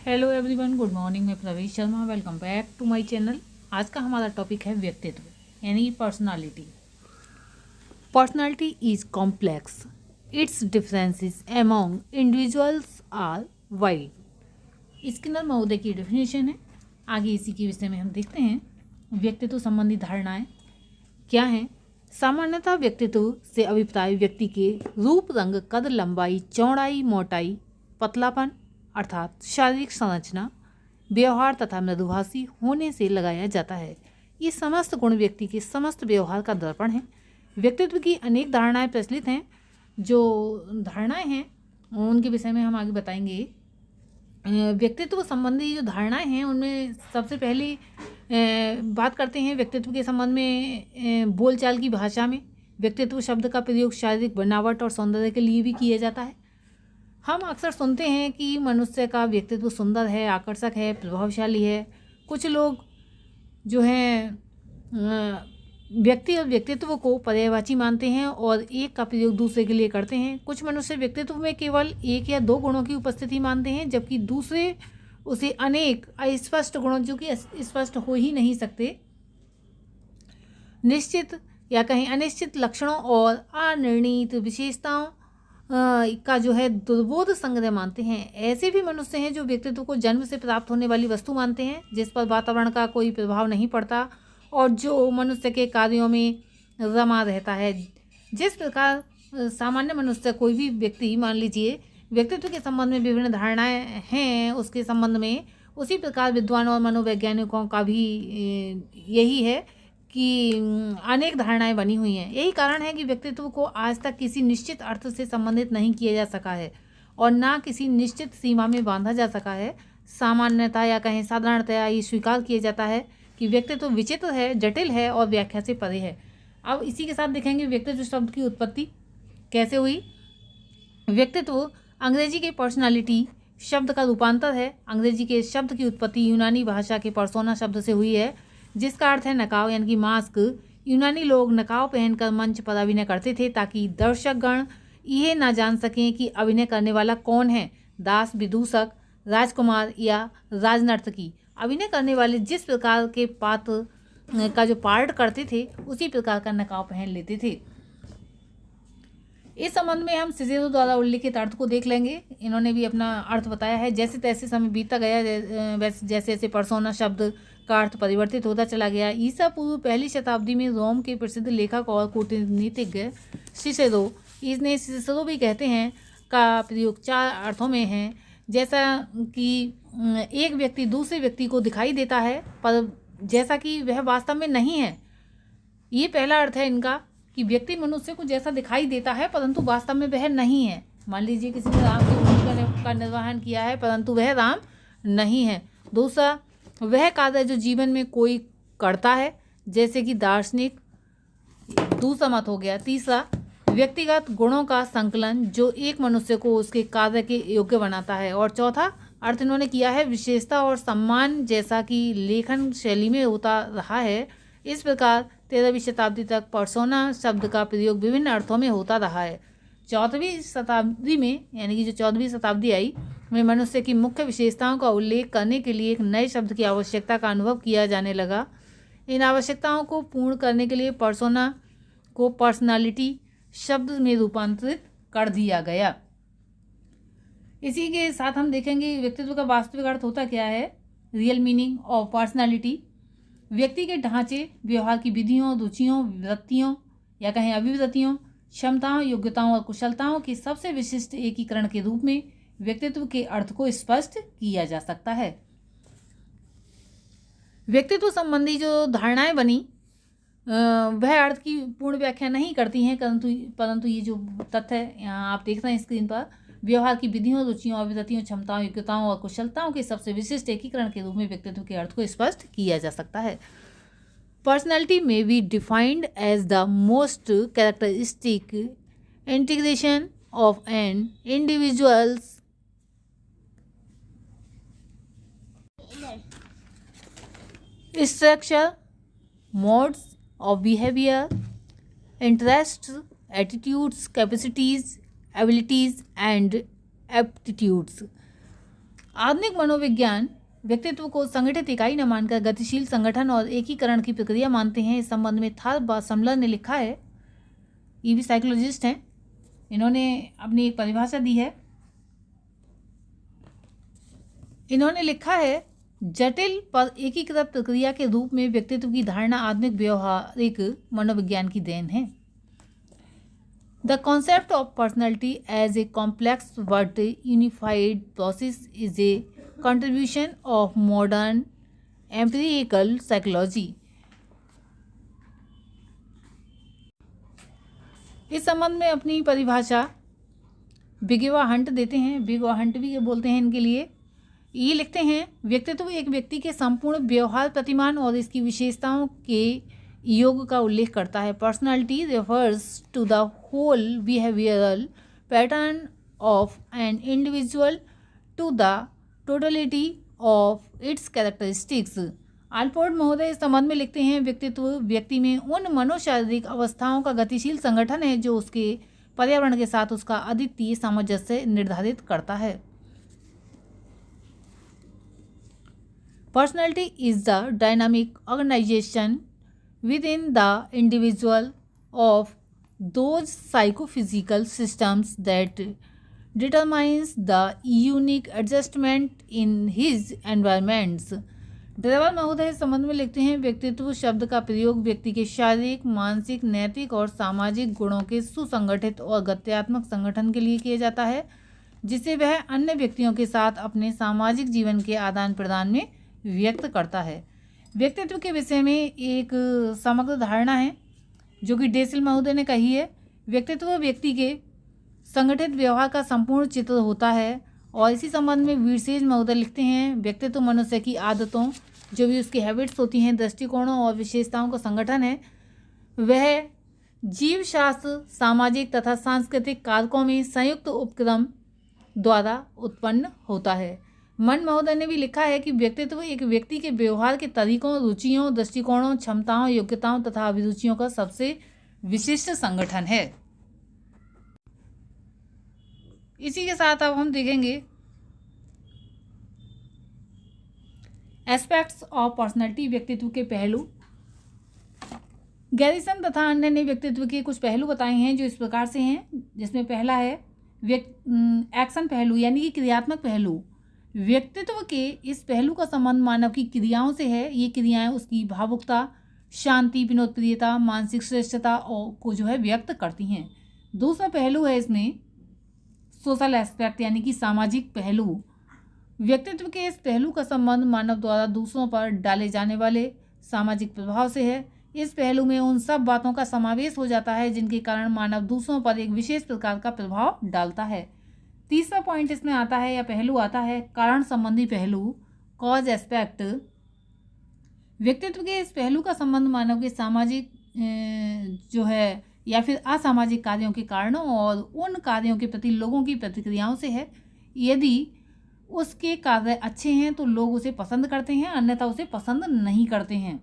Hello everyone, good morning. मैं Pravesh Sharma, welcome back to my channel. आज का हमारा टॉपिक है व्यक्तित्व यानी personality. Personality is complex, it's differences among individuals are wide. Skinner महोदय की डेफिनेशन है। आगे इसी के विषय में हम देखते हैं। व्यक्तित्व संबंधी धारणाएं क्या हैं। सामान्यतः व्यक्तित्व से अभिप्राय व्यक्ति के रूप, रंग, कद, लंबाई, चौड़ाई, मोटाई, पतलापन अर्थात शारीरिक संरचना, व्यवहार तथा मृदुभाषी होने से लगाया जाता है। ये समस्त गुण व्यक्ति के समस्त व्यवहार का दर्पण है। व्यक्तित्व की अनेक धारणाएं प्रचलित हैं। जो धारणाएं हैं उनके विषय में हम आगे बताएंगे। व्यक्तित्व संबंधी जो धारणाएं हैं उनमें सबसे पहली बात करते हैं व्यक्तित्व के संबंध में। बोलचाल की भाषा में व्यक्तित्व शब्द का प्रयोग शारीरिक बनावट और सौंदर्य के लिए भी किया जाता है। हम अक्सर सुनते हैं कि मनुष्य का व्यक्तित्व सुंदर है, आकर्षक है, प्रभावशाली है। कुछ लोग जो हैं व्यक्ति और व्यक्तित्व को पर्यायवाची मानते हैं और एक का प्रयोग दूसरे के लिए करते हैं। कुछ मनुष्य व्यक्तित्व में केवल एक या दो गुणों की उपस्थिति मानते हैं, जबकि दूसरे उसे अनेक अस्पष्ट गुणों जो कि स्पष्ट हो ही नहीं सकते, निश्चित या कहीं अनिश्चित लक्षणों और अनिर्णीत विशेषताओं का जो है दुर्बोध संग्रह मानते हैं। ऐसे भी मनुष्य हैं जो व्यक्तित्व को जन्म से प्राप्त होने वाली वस्तु मानते हैं, जिस पर वातावरण का कोई प्रभाव नहीं पड़ता और जो मनुष्य के कार्यों में रमा रहता है। जिस प्रकार सामान्य मनुष्य कोई भी व्यक्ति, मान लीजिए व्यक्तित्व के संबंध में विभिन्न धारणाएं हैं उसके संबंध में, उसी प्रकार विद्वानों और मनोवैज्ञानिकों का भी यही है कि अनेक धारणाएं बनी हुई हैं। यही कारण है कि व्यक्तित्व को आज तक किसी निश्चित अर्थ से संबंधित नहीं किया जा सका है और ना किसी निश्चित सीमा में बांधा जा सका है। सामान्यतः या कहें साधारणतया ये स्वीकार किया जाता है कि व्यक्तित्व विचित्र है, जटिल है और व्याख्या से परे है। अब इसी के साथ देखेंगे व्यक्तित्व शब्द की उत्पत्ति कैसे हुई। व्यक्तित्व अंग्रेजी के पर्सनालिटी शब्द का रूपांतर है। अंग्रेजी के शब्द की उत्पत्ति यूनानी भाषा के पर्सोना शब्द से हुई है, जिसका अर्थ है नकाब यानी कि मास्क। यूनानी लोग नकाब पहनकर मंच पर अभिनय करते थे ताकि दर्शकगण यह ना जान सकें कि अभिनय करने वाला कौन है, दास, विदूषक, राजकुमार या राजनर्तकी। अभिनय करने वाले जिस प्रकार के पात्र का जो पार्ट करते थे उसी प्रकार का नकाब पहन लेते थे। इस संबंध में हम सिजेरो द्वारा उल्लिखित अर्थ को देख लेंगे। इन्होंने भी अपना अर्थ बताया है। जैसे तैसे समय बीतता गया, जैसे जैसे पर्सोना शब्द का अर्थ परिवर्तित होता चला गया। ईसा पूर्व पहली शताब्दी में रोम के प्रसिद्ध लेखक और कूटनीतिज्ञ सिसेरो, इसने सिसेरो भी कहते हैं, का प्रयोग चार अर्थों में है। जैसा कि एक व्यक्ति दूसरे व्यक्ति को दिखाई देता है पर जैसा कि वह वास्तव में नहीं है। ये पहला अर्थ है इनका कि व्यक्ति मनुष्य को जैसा दिखाई देता है परंतु वास्तव में वह नहीं है। मान लीजिए किसी ने राम की भूमिका का निर्वहन किया है परंतु वह राम नहीं है। दूसरा, वह कार्य जो जीवन में कोई करता है, जैसे कि दार्शनिक, दूसरा मत हो गया। तीसरा, व्यक्तिगत गुणों का संकलन जो एक मनुष्य को उसके कार्य के योग्य बनाता है। और चौथा अर्थ इन्होंने किया है विशेषता और सम्मान, जैसा कि लेखन शैली में होता रहा है। इस प्रकार 13वीं शताब्दी तक पर्सोना शब्द का प्रयोग विभिन्न अर्थों में होता रहा है। 14वीं शताब्दी में, यानी कि जो 14वीं शताब्दी आई, में मनुष्य की मुख्य विशेषताओं का उल्लेख करने के लिए एक नए शब्द की आवश्यकता का अनुभव किया जाने लगा। इन आवश्यकताओं को पूर्ण करने के लिए पर्सोना को पर्सनालिटी शब्द में रूपांतरित कर दिया गया। इसी के साथ हम देखेंगे व्यक्तित्व का वास्तविक अर्थ होता क्या है। रियल मीनिंग ऑफ पर्सनालिटी, व्यक्ति के ढांचे, व्यवहार की विधियों, रुचियों, वृत्तियों या कहें अभिवृत्तियों, क्षमताओं, योग्यताओं और कुशलताओं के सबसे विशिष्ट एकीकरण के रूप में व्यक्तित्व के अर्थ को स्पष्ट किया जा सकता है। व्यक्तित्व संबंधी जो धारणाएं बनी वह अर्थ की पूर्ण व्याख्या नहीं करती हैं, परंतु ये जो तथ्य यहाँ आप देख रहे हैं स्क्रीन पर, व्यवहार की विधियों, रुचियों, अभिवृत्तियों, क्षमताओं, योग्यताओं और कुशलताओं के सबसे विशिष्ट एकीकरण के रूप में व्यक्तित्व के अर्थ को स्पष्ट किया जा सकता है। पर्सनैलिटी में be defined as the most characteristic integration of an individuals structure, modes of behavior, interests, attitudes, capacities, abilities and aptitudes. आधुनिक मनोविज्ञान व्यक्तित्व को संगठित इकाई न मानकर गतिशील संगठन और एकीकरण की प्रक्रिया मानते हैं। इस संबंध में समलर ने लिखा है, ये भी साइकोलॉजिस्ट हैं, इन्होंने अपनी एक परिभाषा दी है। इन्होंने लिखा है, जटिल पर एकीकृत प्रक्रिया के रूप में व्यक्तित्व की धारणा आधुनिक व्यवहारिक मनोविज्ञान की देन है। The concept of personality as a complex but unified process is a contribution of modern empirical psychology. इस संबंध में अपनी परिभाषा बिगवा हंट देते हैं, बिगवा हंट भी बोलते हैं इनके लिए। ये लिखते हैं, व्यक्तित्व एक व्यक्ति के संपूर्ण व्यवहार प्रतिमान और इसकी विशेषताओं के योग का उल्लेख करता है। Personality refers to the whole behavioural pattern of an individual to the totality of its characteristics. Allport महोदय इस संबंध में लिखते हैं, व्यक्तित्व व्यक्ति में उन मनोशारीरिक अवस्थाओं का गतिशील संगठन है जो उसके पर्यावरण के साथ उसका अद्वितीय सामंजस्य निर्धारित करता है। Personality is the dynamic organization within the individual of those psychophysical systems that determines the unique adjustment in his environments. Drever महोदय इस संबंध में लिखते हैं, व्यक्तित्व शब्द का प्रयोग व्यक्ति के शारीरिक, मानसिक, नैतिक और सामाजिक गुणों के सुसंगठित और गत्यात्मक संगठन के लिए किया जाता है, जिसे वह अन्य व्यक्तियों के साथ अपने सामाजिक जीवन के आदान प्रदान में व्यक्त करता है। व्यक्तित्व के विषय में एक समग्र धारणा है जो कि डेसिल महोदय ने कही है। व्यक्तित्व व्यक्ति के संगठित व्यवहार का संपूर्ण चित्र होता है। और इसी संबंध में वीरसेज महोदय लिखते हैं, व्यक्तित्व मनुष्य की आदतों, जो भी उसकी हैबिट्स होती हैं, दृष्टिकोणों और विशेषताओं का संगठन है। वह जीवशास्त्र, सामाजिक तथा सांस्कृतिक कारकों में संयुक्त उपक्रम द्वारा उत्पन्न होता है। मन महोदय ने भी लिखा है कि व्यक्तित्व एक व्यक्ति के व्यवहार के तरीकों, रुचियों, दृष्टिकोणों, क्षमताओं, योग्यताओं तथा अभिरुचियों का सबसे विशिष्ट संगठन है। इसी के साथ अब हम देखेंगे एस्पेक्ट्स ऑफ पर्सनैलिटी, व्यक्तित्व के पहलू। गैरिसन तथा अन्य ने व्यक्तित्व के कुछ पहलू बताए हैं जो इस प्रकार से हैं, जिसमें पहला है एक्शन पहलू, यानी कि क्रियात्मक पहलू। व्यक्तित्व के इस पहलू का संबंध मानव की क्रियाओं से है। ये क्रियाएं उसकी भावुकता, शांति, विनोदप्रियता, मानसिक श्रेष्ठता को जो है व्यक्त करती हैं। दूसरा पहलू है इसमें सोशल एस्पेक्ट, यानी कि सामाजिक पहलू। व्यक्तित्व के इस पहलू का संबंध मानव द्वारा दूसरों पर डाले जाने वाले सामाजिक प्रभाव से है। इस पहलू में उन सब बातों का समावेश हो जाता है जिनके कारण मानव दूसरों पर एक विशेष प्रकार का प्रभाव डालता है। तीसरा पॉइंट इसमें आता है या पहलू आता है कारण संबंधी पहलू, कॉज एस्पेक्ट। व्यक्तित्व के इस पहलू का संबंध मानव के सामाजिक जो है या फिर असामाजिक कार्यों के कारणों और उन कार्यों के प्रति लोगों की प्रतिक्रियाओं से है। यदि उसके कार्य अच्छे हैं तो लोग उसे पसंद करते हैं, अन्यथा उसे पसंद नहीं करते हैं।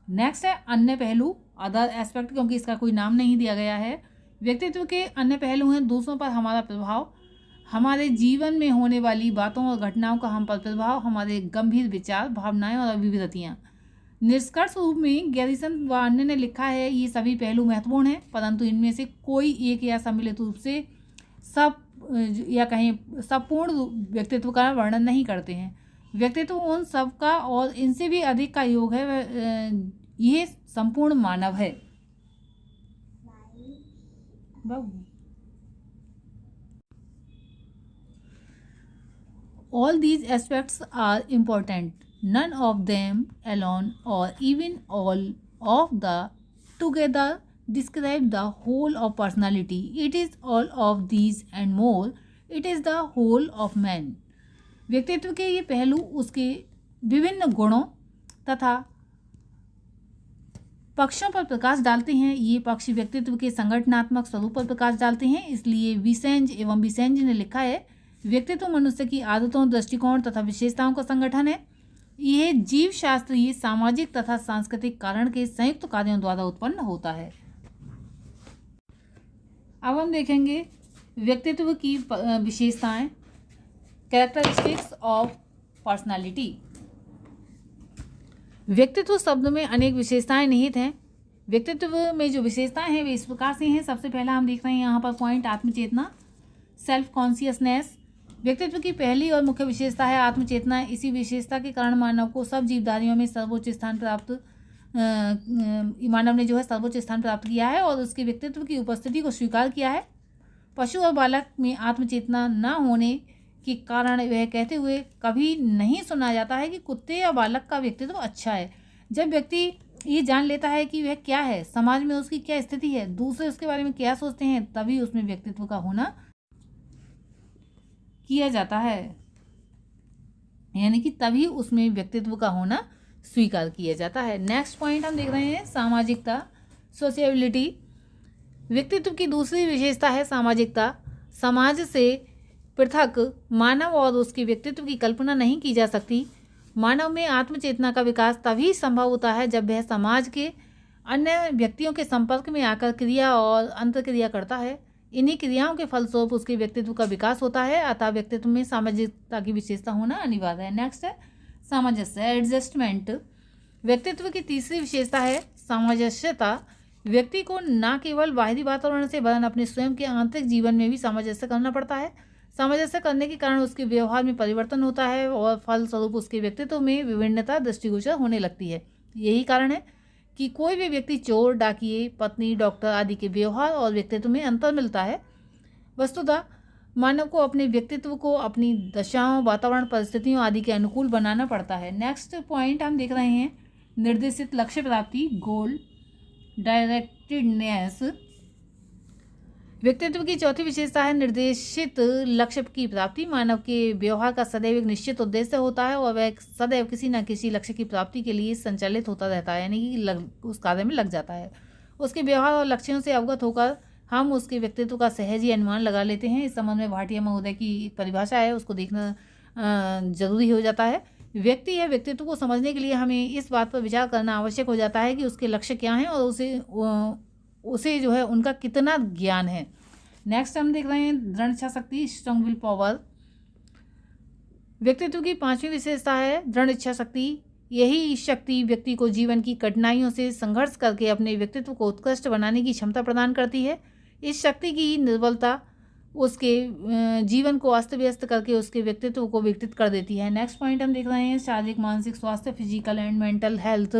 नेक्स्ट है अन्य पहलू, अदर एस्पेक्ट, क्योंकि इसका कोई नाम नहीं दिया गया है। व्यक्तित्व के अन्य पहलू हैं दूसरों पर हमारा प्रभाव, हमारे जीवन में होने वाली बातों और घटनाओं का हम पर प्रभाव, हमारे गंभीर विचार, भावनाएं और अभिव्यक्तियाँ। निष्कर्ष रूप में गैरिसन व अन्य ने लिखा है, ये सभी पहलू महत्वपूर्ण हैं, परंतु इनमें से कोई एक या सम्मिलित रूप से सब या कहीं संपूर्ण व्यक्तित्व का वर्णन नहीं करते हैं। व्यक्तित्व उन सब का और इनसे भी अधिक का योग है, यह संपूर्ण मानव है। All these aspects are important. None of them alone or even all of the together describe the whole of personality. It is all of these and more. It is the whole of man. व्यक्तित्व के ये पहलू उसके विभिन्न गुणों तथा पक्षों पर प्रकाश डालते हैं। ये पक्ष व्यक्तित्व के संगठनात्मक स्वरूप पर प्रकाश डालते हैं। इसलिए विसेंज एवं विसेंज ने लिखा है, व्यक्तित्व मनुष्य की आदतों, दृष्टिकोण तथा विशेषताओं का संगठन है। यह जीव शास्त्रीय, सामाजिक तथा सांस्कृतिक कारण के संयुक्त कार्यों द्वारा उत्पन्न होता है। अब हम देखेंगे व्यक्तित्व की विशेषताएं। Characteristics of personality. व्यक्तित्व शब्द में अनेक विशेषताएं निहित हैं। व्यक्तित्व में जो विशेषताएं हैं वे इस प्रकार से हैं। सबसे पहला हम देख रहे हैं यहाँ पर पॉइंट, आत्मचेतना, सेल्फ कॉन्शियसनेस। व्यक्तित्व की पहली और मुख्य विशेषता है आत्मचेतना। इसी विशेषता के कारण मानव को सब जीवधारियों में सर्वोच्च स्थान प्राप्त मानव ने जो है सर्वोच्च स्थान प्राप्त किया है और उसके व्यक्तित्व की उपस्थिति को स्वीकार किया है। पशु और बालक में आत्मचेतना न होने के कारण वह कहते हुए कभी नहीं सुना जाता है कि कुत्ते या बालक का व्यक्तित्व अच्छा है। जब व्यक्ति ये जान लेता है कि वह क्या है, समाज में उसकी क्या स्थिति है, दूसरे उसके बारे में क्या सोचते हैं, तभी उसमें व्यक्तित्व का होना किया जाता है, यानी कि तभी उसमें व्यक्तित्व का होना स्वीकार किया जाता है। नेक्स्ट पॉइंट हम देख रहे हैं सामाजिकता, सोशियबिलिटी। व्यक्तित्व की दूसरी विशेषता है सामाजिकता। समाज से पृथक मानव और उसके व्यक्तित्व की कल्पना नहीं की जा सकती। मानव में आत्मचेतना का विकास तभी संभव होता है जब वह समाज के अन्य व्यक्तियों के संपर्क में आकर क्रिया और अंतर्क्रिया करता है। इन्हीं क्रियाओं के फलस्वरूप उसके व्यक्तित्व का विकास होता है। अतः व्यक्तित्व में सामाजिकता की विशेषता होना अनिवार्य है। नेक्स्ट है सामंजस्य, एडजस्टमेंट। व्यक्तित्व की तीसरी विशेषता है सामंजस्यता। व्यक्ति को न केवल बाहरी वातावरण से वरन अपने स्वयं के आंतरिक जीवन में भी सामंजस्य करना पड़ता है। सामंजस्य करने के कारण उसके व्यवहार में परिवर्तन होता है और फलस्वरूप उसके व्यक्तित्व में विभिन्नता दृष्टिगोचर होने लगती है। यही कारण है कि कोई भी व्यक्ति चोर, डाकिए, पत्नी, डॉक्टर आदि के व्यवहार और व्यक्तित्व में अंतर मिलता है। वस्तुतः मानव को अपने व्यक्तित्व को अपनी दशाओं, वातावरण, परिस्थितियों आदि के अनुकूल बनाना पड़ता है। नेक्स्ट पॉइंट हम देख रहे हैं निर्देशित लक्ष्य प्राप्ति, गोल डायरेक्टेडनेस। व्यक्तित्व की चौथी विशेषता है निर्देशित लक्ष्य की प्राप्ति। मानव के व्यवहार का सदैव एक निश्चित उद्देश्य होता है और वह सदैव किसी न किसी लक्ष्य की प्राप्ति के लिए संचालित होता रहता है, यानी कि उस कार्य में लग जाता है। उसके व्यवहार और लक्ष्यों से अवगत होकर हम उसके व्यक्तित्व का सहज ही अनुमान लगा लेते हैं। इस संबंध में भाटिया महोदय की परिभाषा है, उसको देखना जरूरी हो जाता है। व्यक्ति या व्यक्तित्व को समझने के लिए हमें इस बात पर विचार करना आवश्यक हो जाता है कि उसके लक्ष्य क्या हैं और उसे जो है उनका कितना ज्ञान है। नेक्स्ट हम देख रहे हैं दृढ़ इच्छा शक्ति, स्ट्रांग विल पावर। व्यक्तित्व की पांचवी विशेषता है दृढ़ इच्छा शक्ति। यही शक्ति व्यक्ति को जीवन की कठिनाइयों से संघर्ष करके अपने व्यक्तित्व को उत्कृष्ट बनाने की क्षमता प्रदान करती है। इस शक्ति की निर्बलता उसके जीवन को अस्त व्यस्त करके उसके व्यक्तित्व को विकसित कर देती है। नेक्स्ट पॉइंट हम देख रहे हैं शारीरिक मानसिक स्वास्थ्य, फिजिकल एंड मेंटल हेल्थ।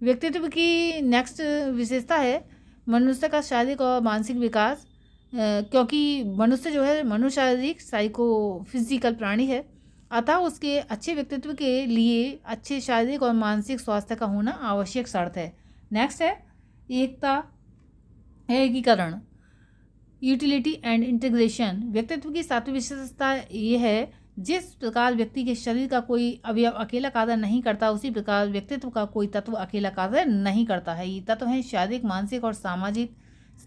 व्यक्तित्व की नेक्स्ट विशेषता है मनुष्य का शारीरिक और मानसिक विकास, क्योंकि मनुष्य जो है मनुशारीरिक फिजिकल प्राणी है, अतः उसके अच्छे व्यक्तित्व के लिए अच्छे शारीरिक और मानसिक स्वास्थ्य का होना आवश्यक शर्त है। नेक्स्ट है एकता, एकीकरण, यूटिलिटी एंड इंटीग्रेशन। व्यक्तित्व की सातवीं विशेषता ये है जिस प्रकार व्यक्ति के शरीर का कोई अवयव अकेला कार्य नहीं करता, उसी प्रकार व्यक्तित्व का कोई तत्व अकेला कार्य नहीं करता है। ये तत्व हैं शारीरिक, मानसिक और सामाजिक,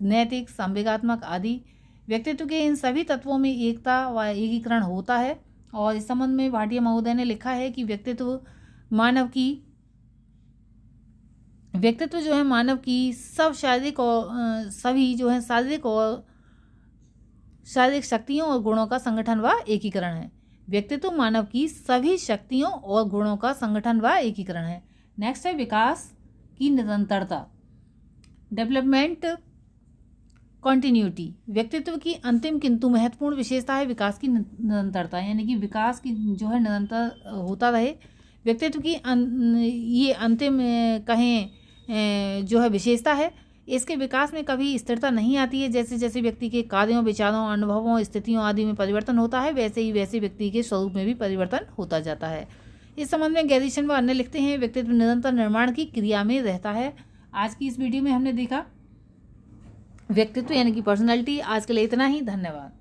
नैतिक, संवेगात्मक आदि। व्यक्तित्व के इन सभी तत्वों में एकता व एकीकरण होता है। और इस संबंध में भाटिया महोदय ने लिखा है कि व्यक्तित्व जो है मानव की सब शारीरिक और सभी जो है शारीरिक शक्तियों और गुणों का संगठन व एकीकरण है। व्यक्तित्व मानव की सभी शक्तियों और गुणों का संगठन व एकीकरण है। नेक्स्ट है विकास की निरंतरता, डेवलपमेंट कॉन्टिन्यूटी। व्यक्तित्व की अंतिम किंतु महत्वपूर्ण विशेषता है विकास की निरंतरता, यानी कि विकास की जो है निरंतर होता रहे। व्यक्तित्व की ये अंतिम कहें जो है विशेषता है। इसके विकास में कभी स्थिरता नहीं आती है। जैसे जैसे व्यक्ति के कार्यों, विचारों, अनुभवों, स्थितियों आदि में परिवर्तन होता है, वैसे ही वैसे व्यक्ति के स्वरूप में भी परिवर्तन होता जाता है। इस संबंध में गैरीसन व अन्य लिखते हैं व्यक्तित्व निरंतर निर्माण की क्रिया में रहता है। आज की इस वीडियो में हमने देखा व्यक्तित्व यानी कि पर्सनैलिटी। आज के लिए इतना ही, धन्यवाद।